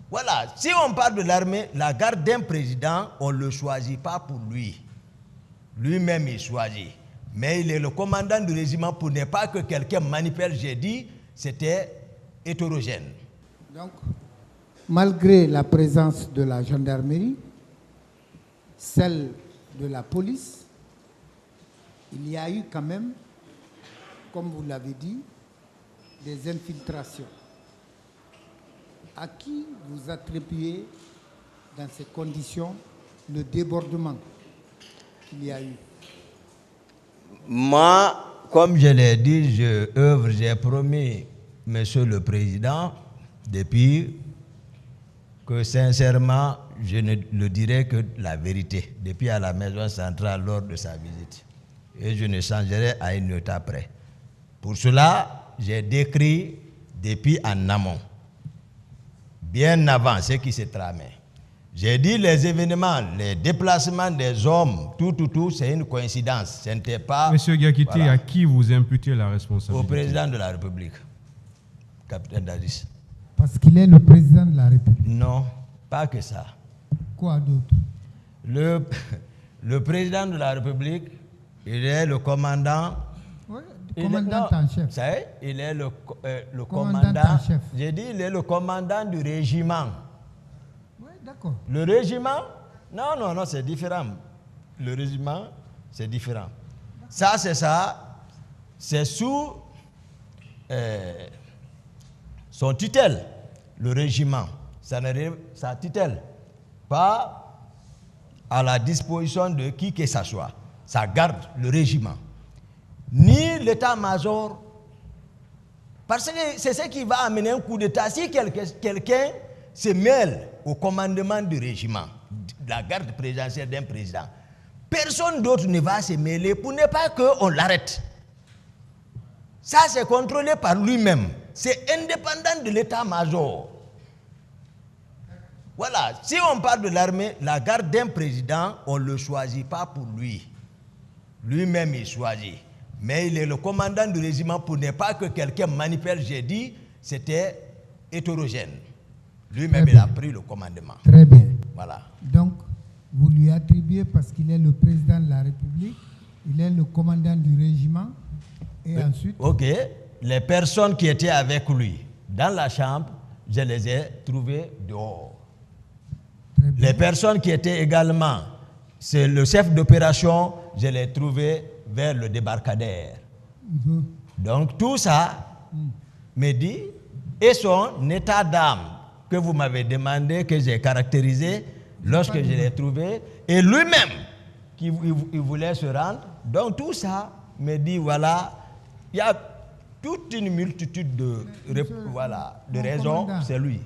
Voilà, si on parle de l'armée, la garde d'un président, on ne le choisit pas pour lui. Lui-même, il choisit. Mais il est le commandant du régiment pour ne pas que quelqu'un manipule. J'ai dit, c'était hétérogène. Donc, malgré la présence de la gendarmerie, celle de la police, il y a eu quand même, comme vous l'avez dit, des infiltrations. À qui vous attribuez dans ces conditions le débordement qu'il y a eu? Moi, comme je l'ai dit, j'ai promis, Monsieur le Président, depuis que sincèrement, je ne le dirai que la vérité, depuis à la maison centrale lors de sa visite. Et je ne changerai à une note après. Pour cela, j'ai décrit depuis en amont, bien avant ce qui s'est tramé. J'ai dit les événements, les déplacements des hommes, tout, c'est une coïncidence. Ce n'était pas... Monsieur Diakité, voilà. à qui vous imputez la responsabilité? Au président de la République, capitaine Dadis. Parce qu'il est le président de la République. Non, pas que ça. Quoi d'autre? Le président de la République, il est le commandant... Oui, commandant en chef. Ça y est, il est le Commandant en chef. J'ai dit, il est le commandant du régiment. Oui, d'accord. Le régiment, non, c'est différent. Le régiment, c'est différent. Ça, c'est sous son tutelle, le régiment. Ça tutelle, pas à la disposition de qui que ce soit. Ça garde le régiment. Ni l'état-major, parce que c'est ce qui va amener un coup d'état. Si quelqu'un se mêle au commandement du régiment, de la garde présidentielle d'un président, personne d'autre ne va se mêler pour ne pas qu'on l'arrête. Ça, c'est contrôlé par lui-même. C'est indépendant de l'état-major. Voilà, si on parle de l'armée, la garde d'un président, on ne le choisit pas pour lui. Lui-même, il choisit. Mais il est le commandant du régiment pour ne pas que quelqu'un manipule. J'ai dit, c'était hétérogène. Lui-même, il a pris le commandement. Très bien. Voilà. Donc, vous lui attribuez parce qu'il est le président de la République, il est le commandant du régiment, et ensuite... Ok. Les personnes qui étaient avec lui dans la chambre, je les ai trouvées dehors. Les personnes qui étaient également, c'est le chef d'opération, je l'ai trouvé vers le débarcadère. Donc tout ça me dit, et son état d'âme que vous m'avez demandé, que j'ai caractérisé lorsque je l'ai trouvé, et lui-même qui il voulait se rendre. Donc tout ça me dit, voilà, il y a toute une multitude de raisons, c'est lui.